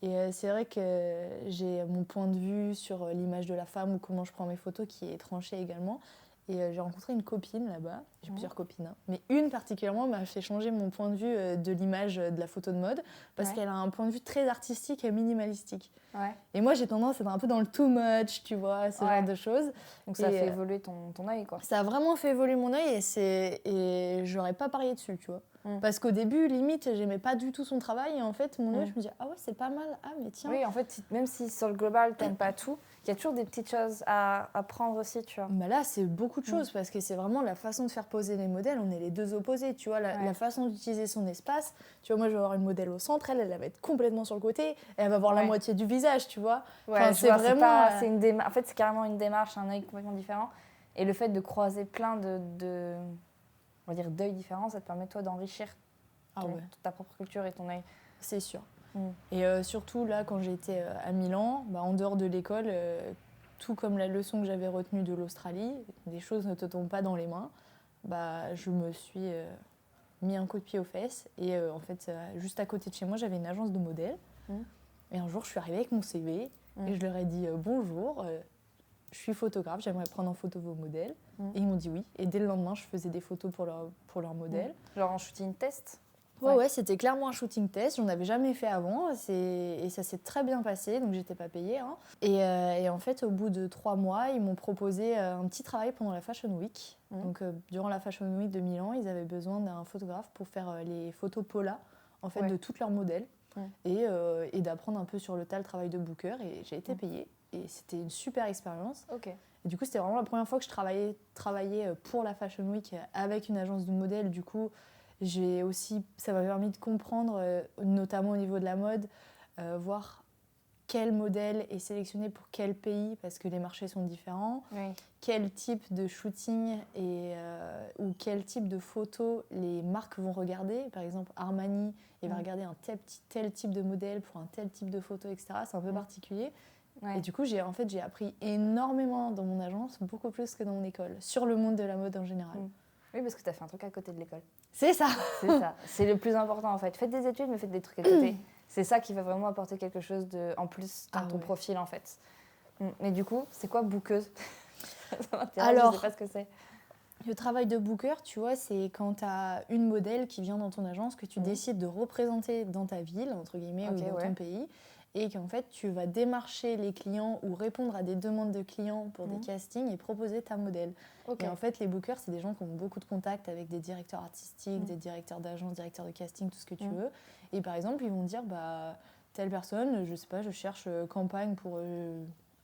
B: Et c'est vrai que j'ai mon point de vue sur l'image de la femme ou comment je prends mes photos qui est tranché également. Et j'ai rencontré une copine là-bas, j'ai plusieurs copines, hein. Mais une particulièrement m'a fait changer mon point de vue de l'image de la photo de mode parce qu'elle a un point de vue très artistique et minimalistique. Et moi j'ai tendance à être un peu dans le too much, tu vois, ce genre de choses.
A: Donc ça a fait évoluer ton œil, quoi.
B: Ça a vraiment fait évoluer mon œil et j'aurais pas parié dessus, tu vois. Parce qu'au début, limite, j'aimais pas du tout son travail et en fait, mon œil, je me disais, ah ouais, c'est pas mal, ah mais tiens.
A: Oui, en fait, même si sur le global, t'aimes pas tout, il y a toujours des petites choses à prendre aussi, tu vois.
B: Bah là, c'est beaucoup de choses parce que c'est vraiment la façon de faire poser les modèles. On est les deux opposés, tu vois. La façon d'utiliser son espace. Tu vois, moi, je vais avoir une modèle au centre, elle va être complètement sur le côté et elle va voir la moitié du visage, tu vois.
A: Enfin, c'est vraiment... En fait, c'est carrément une démarche, un œil complètement différent. Et le fait de croiser plein de on va dire, d'œils différents, ça te permet, toi, d'enrichir ta propre culture et ton œil.
B: C'est sûr. Et surtout, là, quand j'étais à Milan, en dehors de l'école, tout comme la leçon que j'avais retenue de l'Australie, des choses ne te tombent pas dans les mains, je me suis mis un coup de pied aux fesses. Et en fait, juste à côté de chez moi, j'avais une agence de modèles. Et un jour, je suis arrivée avec mon CV et je leur ai dit « Bonjour, je suis photographe, j'aimerais prendre en photo vos modèles. » Et ils m'ont dit oui. Et dès le lendemain, je faisais des photos pour leurs modèles.
A: Genre en shooting test?
B: Ouais, c'était clairement un shooting test. J'en avais jamais fait avant. Et ça s'est très bien passé, donc j'étais pas payée. Hein. Et en fait, au bout de 3 mois, ils m'ont proposé un petit travail pendant la Fashion Week. Donc, durant la Fashion Week de Milan, ils avaient besoin d'un photographe pour faire les photos Paula en fait, de tous leurs modèles et d'apprendre un peu sur le tas le travail de booker. Et j'ai été payée et c'était une super expérience.
A: Ok.
B: Et du coup, c'était vraiment la première fois que je travaillais pour la Fashion Week avec une agence de modèles. Du coup, ça m'a permis de comprendre, notamment au niveau de la mode, voir quel modèle est sélectionné pour quel pays, parce que les marchés sont différents, quel type de shooting ou quel type de photo les marques vont regarder. Par exemple, Armani, il va regarder un tel type de modèle pour un tel type de photo, etc. C'est un peu particulier. Et du coup, j'ai appris énormément dans mon agence, beaucoup plus que dans mon école, sur le monde de la mode en général.
A: Oui, parce que tu as fait un truc à côté de l'école.
B: C'est ça.
A: C'est ça. C'est le plus important en fait. Faites des études, mais faites des trucs à côté. C'est ça qui va vraiment apporter quelque chose en plus dans ton profil en fait. Mais du coup, c'est quoi bookeuse? Ça m'intéresse,
B: alors,
A: je sais pas ce que c'est.
B: Le travail de booker, tu vois, c'est quand tu as une modèle qui vient dans ton agence que tu décides de représenter dans ta ville, entre guillemets, ou dans ton pays, et qu'en fait, tu vas démarcher les clients ou répondre à des demandes de clients pour des castings et proposer ta modèle. Et en fait, les bookers, c'est des gens qui ont beaucoup de contacts avec des directeurs artistiques, des directeurs d'agence, directeurs de casting, tout ce que tu veux. Et par exemple, ils vont dire, telle personne, je sais pas, je cherche campagne pour...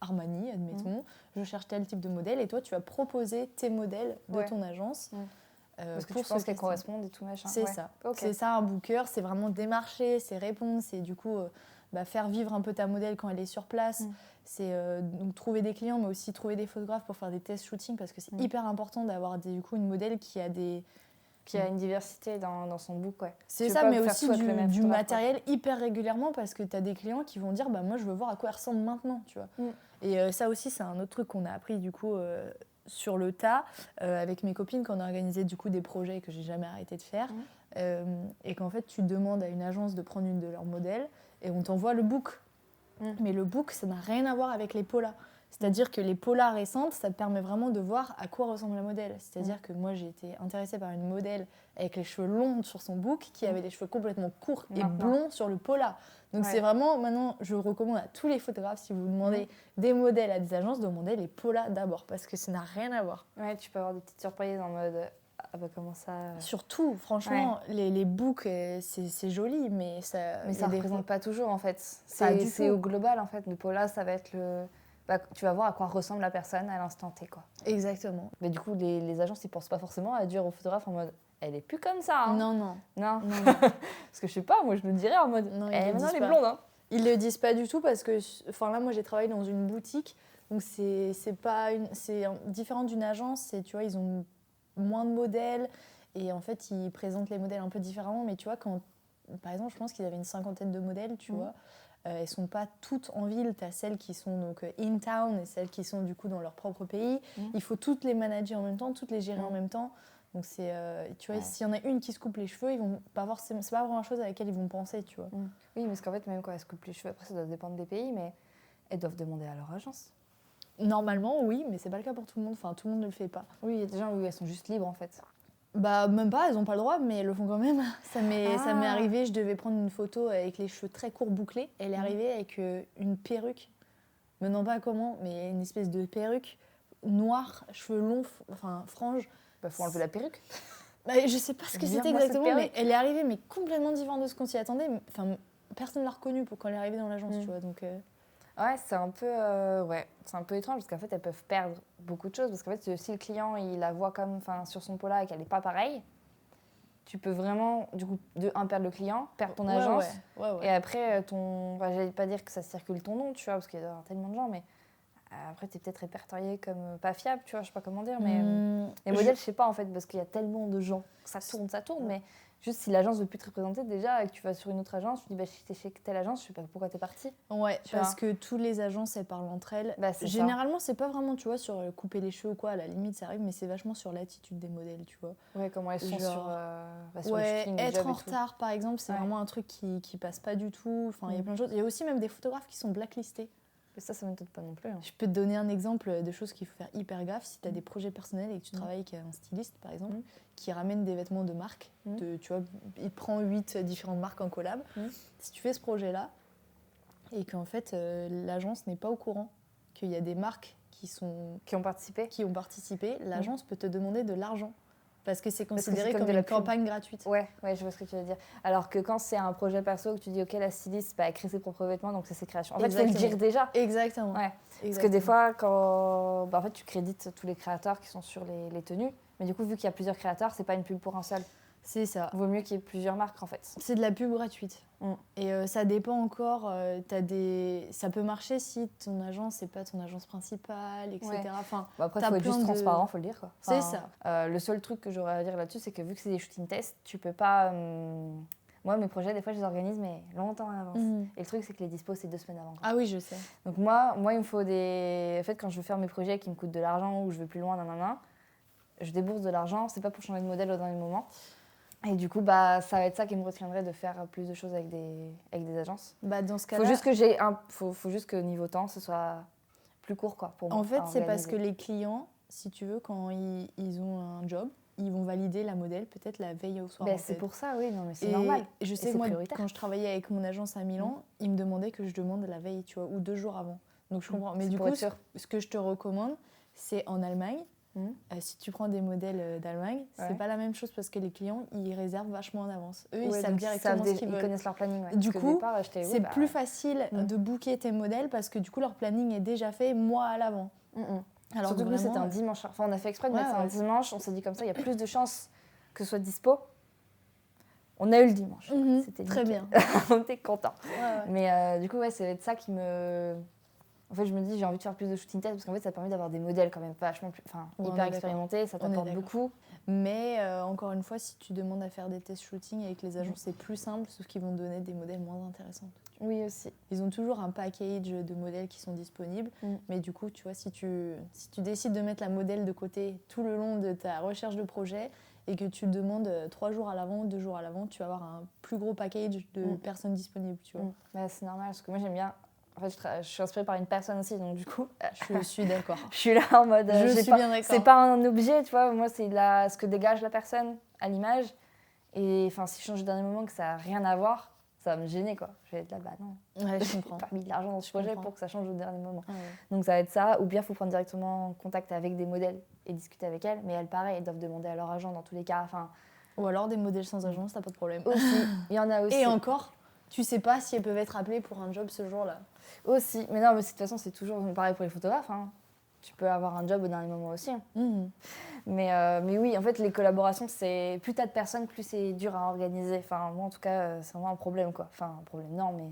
B: Armani, admettons, je cherche tel type de modèle et toi tu vas proposer tes modèles de ton agence
A: parce que tu penses qu'elles correspondent et tout machin.
B: C'est ça. C'est ça un booker, c'est vraiment démarcher, c'est répondre, c'est du coup faire vivre un peu ta modèle quand elle est sur place, c'est donc trouver des clients mais aussi trouver des photographes pour faire des test shootings parce que c'est hyper important d'avoir du coup une modèle qui a une diversité dans son book. C'est ça, mais aussi du matériel hyper régulièrement parce que tu as des clients qui vont dire moi je veux voir à quoi elle ressemble maintenant, tu vois. Et ça aussi c'est un autre truc qu'on a appris du coup sur le tas avec mes copines quand on a organisé du coup des projets que j'ai jamais arrêté de faire et qu'en fait tu demandes à une agence de prendre une de leurs modèles et on t'envoie le book. Mais le book ça n'a rien à voir avec les polas. C'est-à-dire que les polas récentes, ça te permet vraiment de voir à quoi ressemble la modèle. C'est-à-dire que moi, j'ai été intéressée par une modèle avec les cheveux longs sur son book, qui avait les cheveux complètement courts et blonds sur le pola. Donc c'est vraiment, maintenant, je recommande à tous les photographes, si vous demandez des modèles à des agences, demandez les polas d'abord, parce que ça n'a rien à voir.
A: Ouais, tu peux avoir des petites surprises en mode... comment ça...
B: Surtout, franchement, les books, c'est joli, mais ça...
A: Mais ça ne représente pas toujours, en fait. C'est au global, en fait. Le pola, ça va être le... tu vas voir à quoi ressemble la personne à l'instant T, quoi.
B: Exactement.
A: Mais du coup, les agences, ils pensent pas forcément à dire au photographe en mode elle est plus comme ça. Hein.
B: Non.
A: Parce que je sais pas, moi je le dirais en mode maintenant elle est blonde. Hein.
B: Ils le disent pas du tout parce que, là, moi j'ai travaillé dans une boutique, donc c'est différent d'une agence. Tu vois, ils ont moins de modèles et en fait ils présentent les modèles un peu différemment. Mais tu vois, par exemple, je pense qu'ils avaient une 50aine de modèles, tu vois. Elles sont pas toutes en ville, tu as celles qui sont donc in town et celles qui sont du coup dans leur propre pays. Il faut toutes les manager en même temps, toutes les gérer en même temps. Donc tu vois, s'il y en a une qui se coupe les cheveux, ils vont pas forcément, c'est pas vraiment la chose à laquelle ils vont penser, tu vois.
A: Oui, parce qu'en fait même quand elles se coupent les cheveux, après ça doit dépendre des pays, mais elles doivent demander à leur agence.
B: Normalement oui, mais c'est pas le cas pour tout le monde. Enfin, tout le monde ne le fait pas.
A: Oui, il y a des gens où elles sont juste libres en fait.
B: Même pas, elles ont pas le droit, mais elles le font quand même. Ça m'est arrivé, je devais prendre une photo avec les cheveux très courts bouclés. Elle est arrivée avec une perruque, me demande pas comment, mais une espèce de perruque noire, cheveux longs, franges.
A: Faut enlever la perruque.
B: Je sais pas ce que c'était exactement, mais elle est arrivée mais complètement différente de ce qu'on s'y attendait. Personne l'a reconnue quand elle est arrivée dans l'agence, tu vois. Donc,
A: ouais, c'est un peu étrange parce qu'en fait elles peuvent perdre beaucoup de choses parce qu'en fait si le client il la voit comme sur son pola et qu'elle n'est pas pareille, tu peux vraiment du coup perdre le client, perdre ton agence et après j'allais pas dire que ça circule ton nom, tu vois, parce qu'il y a tellement de gens, mais après t'es peut-être répertorié comme pas fiable, tu vois, je sais pas comment dire, mais les modèles je sais pas en fait parce qu'il y a tellement de gens, ça tourne, mais juste si l'agence veut plus te représenter déjà et que tu vas sur une autre agence, tu dis t'es chez telle agence, je sais pas pourquoi t'es partie.
B: Ouais, parce que toutes les agences elles parlent entre elles. Généralement c'est pas vraiment, tu vois, sur couper les cheveux ou quoi, à la limite ça arrive, mais c'est vachement sur l'attitude des modèles, tu vois.
A: Ouais, comment elles sont sur le shooting,
B: être en retard par exemple, c'est vraiment un truc qui passe pas du tout. Il y a plein de choses. Il y a aussi même des photographes qui sont blacklistés.
A: Mais ça m'étonne pas non plus. Hein.
B: Je peux te donner un exemple de choses qu'il faut faire hyper gaffe. Si tu as des projets personnels et que tu travailles avec un styliste, par exemple, qui ramène des vêtements de marque, tu vois, il prend 8 différentes marques en collab. Si tu fais ce projet-là et qu'en fait, l'agence n'est pas au courant qu'il y a des marques qui ont participé, l'agence peut te demander de l'argent Parce que c'est
A: Parce que
B: considéré
A: c'est
B: comme
A: de
B: une
A: la pub.
B: campagne gratuite.
A: Ouais, je vois ce que tu veux dire. Alors que quand c'est un projet perso, que tu dis, ok, la styliste, elle crée ses propres vêtements, donc c'est ses créations. En fait, il faut le dire déjà.
B: Exactement.
A: Ouais. Parce que des fois, quand en fait, tu crédites tous les créateurs qui sont sur les tenues, mais du coup, vu qu'il y a plusieurs créateurs, c'est pas une pub pour un seul.
B: C'est ça.
A: Vaut mieux qu'il y ait plusieurs marques, en fait.
B: C'est de la pub gratuite. Et ça dépend encore. Ça peut marcher si ton agence, c'est pas ton agence principale, etc.
A: Ouais.
B: Enfin,
A: Après, il faut être juste transparent, faut le dire, quoi.
B: C'est ça.
A: Le seul truc que j'aurais à dire là-dessus, c'est que vu que c'est des shooting tests, tu peux pas. Moi, mes projets, des fois, je les organise, mais longtemps en avance. Et le truc, c'est que les dispos, c'est 2 semaines avant.
B: Ah oui, je sais.
A: Donc moi, il me faut des... En fait, quand je veux faire mes projets qui me coûtent de l'argent ou je veux plus loin, je débourse de l'argent. C'est pas pour changer de modèle au dernier moment. Et du coup, ça va être ça qui me retiendrait de faire plus de choses avec des agences.
B: Dans ce cas-là...
A: Faut juste que niveau temps, ce soit plus court, quoi, pour moi.
B: En fait, c'est parce que les clients, si tu veux, quand ils ont un job, ils vont valider la modèle peut-être la veille au soir.
A: C'est pour ça, oui, non, mais c'est normal.
B: Je sais, moi, quand je travaillais avec mon agence à Milan, ils me demandaient que je demande la veille, tu vois, ou 2 jours avant. Donc je comprends. Mais du coup, ce que je te recommande, c'est en Allemagne. Si tu prends des modèles d'Allemagne, c'est pas la même chose parce que les clients, ils réservent vachement en avance. Eux, ils savent directement ce qu'ils veulent.
A: Ils connaissent leur planning.
B: Du coup, c'est plus facile de booker tes modèles parce que du coup, leur planning est déjà fait mois à l'avant.
A: Alors surtout que nous, c'était un dimanche. Enfin, on a fait exprès de mettre ça un dimanche. On s'est dit comme ça, il y a plus de chances que ce soit dispo. On a eu le dimanche. C'était
B: très bien.
A: On était contents. Mais du coup, c'est ça qui me... En fait, je me dis, j'ai envie de faire plus de shooting test parce qu'en fait, ça permet d'avoir des modèles quand même vachement plus, hyper expérimentés, ça t'apporte beaucoup.
B: Mais encore une fois, si tu demandes à faire des tests shooting avec les agences, c'est plus simple, sauf qu'ils vont te donner des modèles moins intéressants.
A: Oui, aussi.
B: Ils ont toujours un package de modèles qui sont disponibles, mais du coup, tu vois, si tu décides de mettre la modèle de côté tout le long de ta recherche de projet et que tu le demandes 3 jours à l'avant, 2 jours à l'avant, tu vas avoir un plus gros package de personnes disponibles, tu vois.
A: C'est normal, parce que moi, j'aime bien... En fait, je suis inspirée par une personne aussi, donc du coup...
B: Je suis d'accord.
A: Je suis là en mode...
B: Je suis bien d'accord.
A: C'est pas un objet, tu vois. Moi, c'est ce que dégage la personne à l'image. Et si je change au dernier moment, que ça n'a rien à voir, ça va me gêner, quoi. Je vais être là, non.
B: Ouais, je comprends.
A: J'ai pas mis de l'argent dans ce projet pour que ça change au dernier moment.
B: Ouais.
A: Donc ça va être ça, ou bien il faut prendre directement contact avec des modèles et discuter avec elles. Mais elles, pareil, elles doivent demander à leur agent dans tous les cas.
B: Ou alors des modèles sans agence, t'as pas de problème.
A: Aussi, il y en a aussi.
B: Et encore, tu sais pas si elles peuvent être appelées pour un job ce jour-là.
A: Aussi, mais non, mais de toute façon, c'est toujours pareil pour les photographes. Tu peux avoir un job au dernier moment aussi. Mais oui, en fait, les collaborations, c'est plus t'as de personnes, plus c'est dur à organiser. Moi, en tout cas, c'est vraiment un problème, quoi. Un problème, non, mais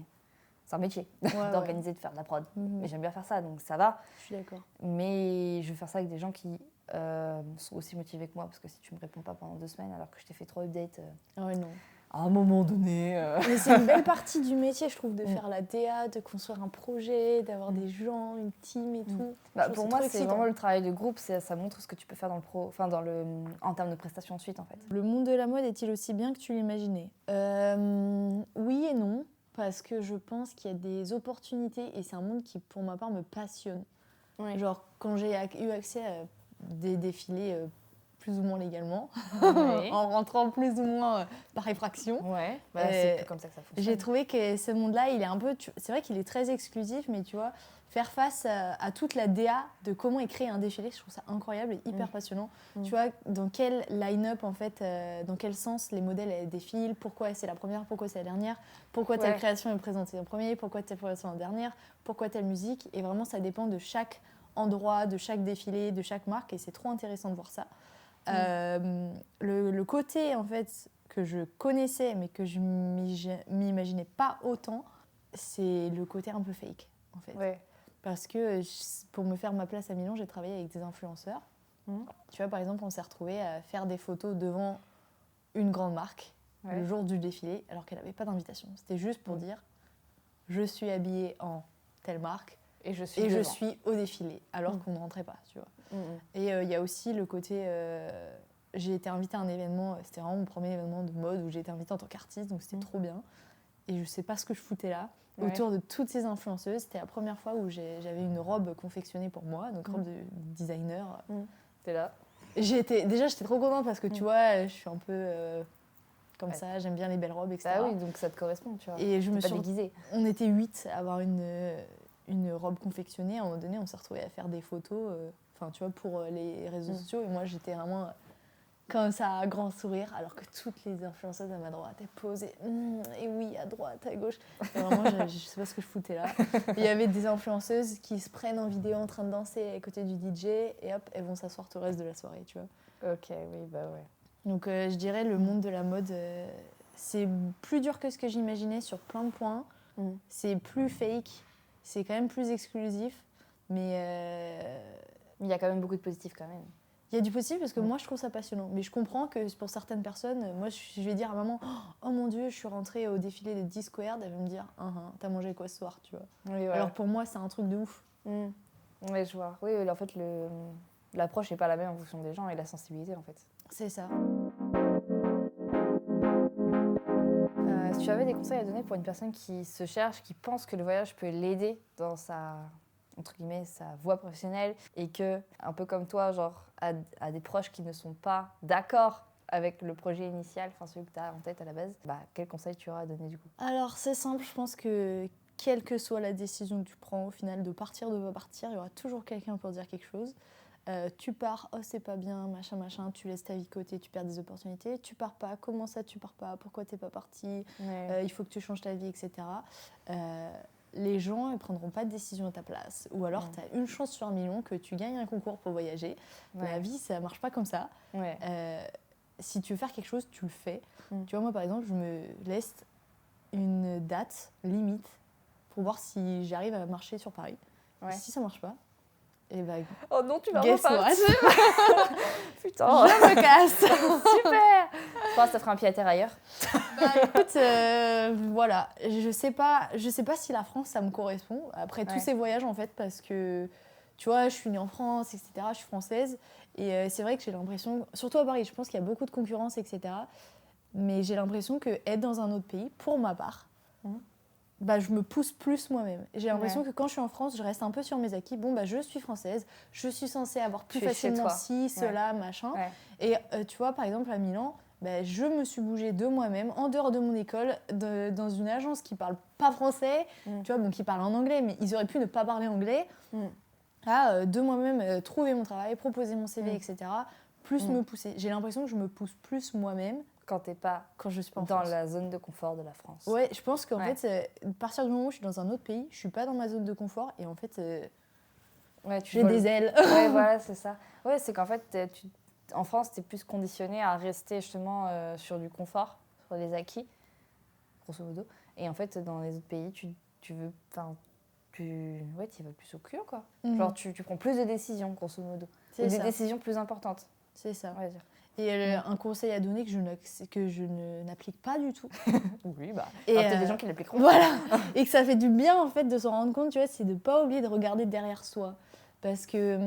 A: c'est un métier d'organiser, de faire de la prod. Mais j'aime bien faire ça, donc ça va.
B: Je suis d'accord.
A: Mais je veux faire ça avec des gens qui sont aussi motivés que moi, parce que si tu me réponds pas pendant 2 semaines, alors que je t'ai fait 3 updates...
B: Ouais, non.
A: À un moment donné...
B: Mais c'est une belle partie du métier, je trouve, de faire la DA, de construire un projet, d'avoir des gens, une team et tout.
A: Pour moi, c'est vraiment le travail de groupe, ça montre ce que tu peux faire en termes de prestations ensuite, en fait.
B: Le monde de la mode est-il aussi bien que tu l'imaginais ? Oui et non, parce que je pense qu'il y a des opportunités et c'est un monde qui, pour ma part, me passionne. Ouais. Genre, quand j'ai eu accès à des défilés... plus ou moins légalement, en rentrant plus ou moins par effraction.
A: C'est plus comme ça que ça fonctionne.
B: J'ai trouvé que ce monde-là, il est un peu... C'est vrai qu'il est très exclusif, mais tu vois, faire face à toute la DA de comment est créé un défilé, je trouve ça incroyable et hyper passionnant. Tu vois, dans quel line-up, en fait, dans quel sens les modèles défilent, pourquoi c'est la première, pourquoi c'est la dernière, pourquoi telle création est présentée en premier, pourquoi telle création en dernière, pourquoi telle musique. Et vraiment, ça dépend de chaque endroit, de chaque défilé, de chaque marque, et c'est trop intéressant de voir ça. Le côté en fait que je connaissais mais que je m'imaginais pas autant, c'est le côté un peu fake en fait. Parce que pour me faire ma place à Milan, j'ai travaillé avec des influenceurs. Tu vois, par exemple, on s'est retrouvés à faire des photos devant une grande marque le jour du défilé alors qu'elle n'avait pas d'invitation. C'était juste pour dire je suis habillée en telle marque et je suis au défilé alors qu'on ne rentrait pas, tu vois. Et il y a aussi le côté... j'ai été invitée à un événement, c'était vraiment mon premier événement de mode où j'ai été invitée en tant qu'artiste, donc c'était trop bien. Et je sais pas ce que je foutais là, autour de toutes ces influenceuses. C'était la première fois où j'avais une robe confectionnée pour moi, donc robe de designer.
A: T'es là.
B: J'étais trop contente parce que tu vois, je suis un peu comme ça, j'aime bien les belles robes, etc.
A: Bah oui, donc ça te correspond, tu vois.
B: Et je me suis
A: déguisée.
B: On était 8 à avoir une robe confectionnée. À un moment donné, on s'est retrouvés à faire des photos, tu vois, pour les réseaux sociaux. Et moi, j'étais vraiment comme ça, un grand sourire, alors que toutes les influenceuses à ma droite, elles posaient, et oui, à droite, à gauche. Et vraiment, je sais pas ce que je foutais là. Il y avait des influenceuses qui se prennent en vidéo en train de danser à côté du DJ, et hop, elles vont s'asseoir tout le reste de la soirée, tu vois.
A: Ok, oui, bah ouais.
B: Donc je dirais le monde de la mode, c'est plus dur que ce que j'imaginais sur plein de points. C'est plus fake, c'est quand même plus exclusif, mais
A: il y a quand même beaucoup de positifs quand même.
B: Il y a du positif parce que moi je trouve ça passionnant, mais je comprends que pour certaines personnes, moi je vais dire à maman, oh mon Dieu, je suis rentrée au défilé de D-Squared, elle va me dire, t'as mangé quoi ce soir, tu vois.
A: Oui, voilà.
B: Alors pour moi c'est un truc de ouf.
A: Oui, je vois. Oui, en fait l'approche n'est pas la même en fonction des gens et la sensibilité en fait.
B: C'est ça.
A: Si tu avais des conseils à donner pour une personne qui se cherche, qui pense que le voyage peut l'aider dans sa, entre guillemets, sa voie professionnelle et que, un peu comme toi, genre, a des proches qui ne sont pas d'accord avec le projet initial, enfin celui que tu as en tête à la base, quel conseil tu auras à donner du coup?
B: Alors c'est simple, je pense que quelle que soit la décision que tu prends au final de partir, de pas partir, il y aura toujours quelqu'un pour dire quelque chose. Tu pars, oh c'est pas bien, machin, tu laisses ta vie de côté, tu perds des opportunités. Tu pars pas, comment ça tu pars pas, pourquoi t'es pas parti, il faut que tu changes ta vie, etc. Les gens ne prendront pas de décision à ta place. Ou alors tu as une chance sur 1 million que tu gagnes un concours pour voyager. La vie, ça marche pas comme ça. Si tu veux faire quelque chose, tu le fais. Tu vois, moi par exemple, je me laisse une date limite pour voir si j'arrive à marcher sur Paris. Et si ça marche pas, et
A: oh non, tu vas
B: guess
A: repartir. Putain,
B: je me casse.
A: Super. Je pense que ça fera un pied à terre ailleurs.
B: Écoute, voilà, je sais pas si la France ça me correspond après tous ces voyages en fait, parce que tu vois, je suis née en France, etc. Je suis française et c'est vrai que j'ai l'impression, surtout à Paris, je pense qu'il y a beaucoup de concurrence, etc. Mais j'ai l'impression que être dans un autre pays, pour ma part, je me pousse plus moi-même. J'ai l'impression que quand je suis en France, je reste un peu sur mes acquis. Je suis française, je suis censée avoir plus facilement ci, cela, machin. Et tu vois, par exemple, à Milan, je me suis bougée de moi-même, en dehors de mon école, dans une agence qui parle pas français, tu vois, qui parle en anglais, mais ils auraient pu ne pas parler anglais. De moi-même, trouver mon travail, proposer mon CV, etc. Plus me pousser. J'ai l'impression que je me pousse plus moi-même.
A: Quand je suis pas dans la zone de confort de la France.
B: Ouais, je pense qu'en fait, à partir du moment où je suis dans un autre pays, je suis pas dans ma zone de confort et en fait, j'ai des ailes.
A: Ouais, voilà, c'est ça. Ouais, c'est qu'en fait, en France, tu es plus conditionné à rester justement sur du confort, sur les acquis, grosso modo. Et en fait, dans les autres pays, tu veux, tu y vas plus au culot, quoi. Genre, tu prends plus de décisions, grosso modo. Ou des décisions plus importantes.
B: C'est ça.
A: On va dire.
B: Et un conseil à donner que je n'applique pas du tout.
A: Oui, il y a peut-être des gens qui l'appliqueront.
B: Voilà. Et que ça fait du bien, en fait, de s'en rendre compte, tu vois, c'est de ne pas oublier de regarder derrière soi. Parce que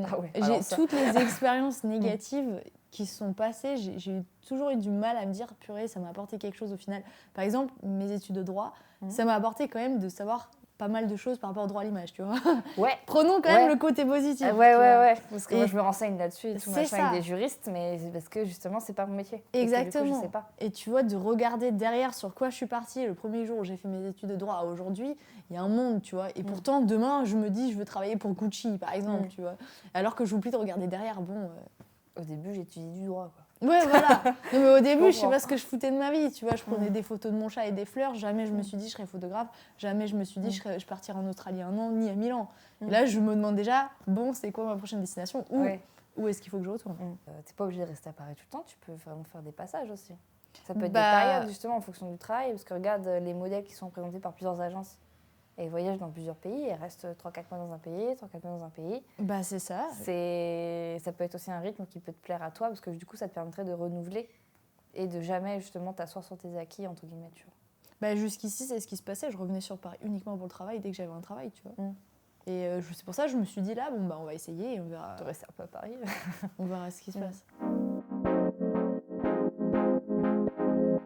B: toutes les expériences négatives qui se sont passées, j'ai toujours eu du mal à me dire, purée, ça m'a apporté quelque chose au final. Par exemple, mes études de droit, ça m'a apporté quand même de savoir pas mal de choses par rapport au droit à l'image, tu vois.
A: Ouais.
B: Prenons quand même le côté positif.
A: Ouais. Parce que moi, je me renseigne là-dessus et tout, machin, avec des juristes, mais c'est parce que justement, c'est pas mon métier.
B: Exactement.
A: Et du coup, je sais pas.
B: Et tu vois, de regarder derrière sur quoi je suis partie le premier jour où j'ai fait mes études de droit à aujourd'hui, il y a un monde, tu vois. Et pourtant, demain, je me dis, je veux travailler pour Gucci, par exemple, tu vois. Alors que j'oublie de regarder derrière,
A: Au début, j'étudie du droit, quoi.
B: Ouais, voilà. Non, mais au début, je sais pas ce que je foutais de ma vie, tu vois. Je prenais des photos de mon chat et des fleurs. Jamais je me suis dit je serais photographe. Jamais je me suis dit je partirais en Australie 1 an, ni à Milan. Et là, je me demande déjà, c'est quoi ma prochaine destination? Où est-ce qu'il faut que je retourne?
A: T'es pas obligé de rester à Paris tout le temps. Tu peux vraiment faire des passages aussi. Ça peut être des périodes, justement, en fonction du travail. Parce que regarde, les modèles qui sont présentés par plusieurs agences. Et voyagent dans plusieurs pays, et restent 3-4 mois dans un pays, 3-4 mois dans un pays.
B: C'est ça.
A: Ça peut être aussi un rythme qui peut te plaire à toi, parce que du coup, ça te permettrait de renouveler et de jamais, justement, t'asseoir sur tes acquis, entre guillemets, tu vois.
B: Jusqu'ici, c'est ce qui se passait. Je revenais sur Paris uniquement pour le travail, dès que j'avais un travail, tu vois. Et c'est pour ça que je me suis dit là, on va essayer et on verra.
A: Tu restes un peu à Paris.
B: On verra ce qui se passe.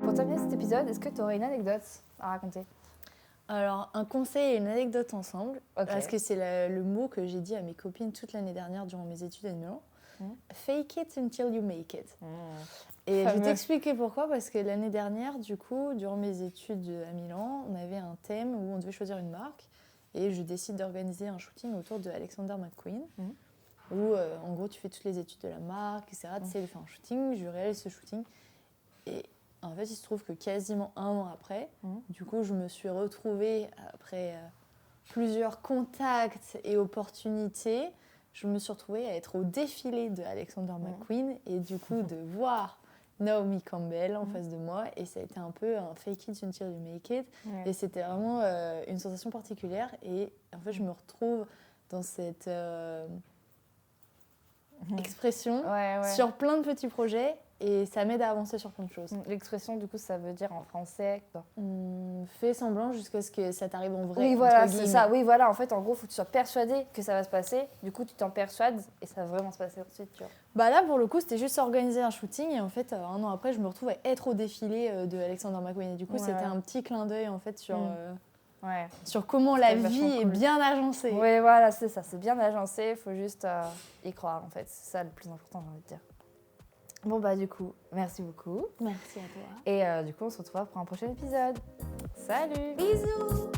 A: Pour terminer cet épisode, est-ce que tu aurais une anecdote à raconter ?
B: Alors, un conseil et une anecdote ensemble, parce que c'est le mot que j'ai dit à mes copines toute l'année dernière durant mes études à Milan. Fake it until you make it. Et je vais t'expliquer pourquoi, parce que l'année dernière, du coup, durant mes études à Milan, on avait un thème où on devait choisir une marque, et je décide d'organiser un shooting autour de Alexander McQueen. où en gros tu fais toutes les études de la marque, etc. Tu sais, il fait un shooting, je réalise ce shooting. Et en fait, il se trouve que quasiment 1 an après, du coup, je me suis retrouvée après plusieurs contacts et opportunités. Je me suis retrouvée à être au défilé de Alexander McQueen et du coup de voir Naomi Campbell en face de moi. Et ça a été un peu un fake it until you make it. Et c'était vraiment une sensation particulière. Et en fait, je me retrouve dans cette expression sur plein de petits projets. Et ça m'aide à avancer sur plein de choses.
A: L'expression, du coup, ça veut dire en français quoi?
B: Fais semblant jusqu'à ce que ça t'arrive en vrai.
A: Oui, voilà, c'est ça. Oui, voilà, en fait, en gros, il faut que tu sois persuadé que ça va se passer. Du coup, tu t'en persuades et ça va vraiment se passer ensuite, tu vois.
B: Bah là, pour le coup, c'était juste organiser un shooting. Et en fait, 1 an après, je me retrouve à être au défilé de Alexander McQueen. Et du coup, c'était un petit clin d'œil, en fait, sur comment la vie est bien agencée.
A: Oui, voilà, c'est ça. C'est bien agencé. Il faut juste y croire, en fait. C'est ça le plus important, j'ai envie de dire. Bon, bah, du coup, merci beaucoup.
B: Merci à toi.
A: Et du coup, on se retrouvera pour un prochain épisode. Salut!
B: Bisous!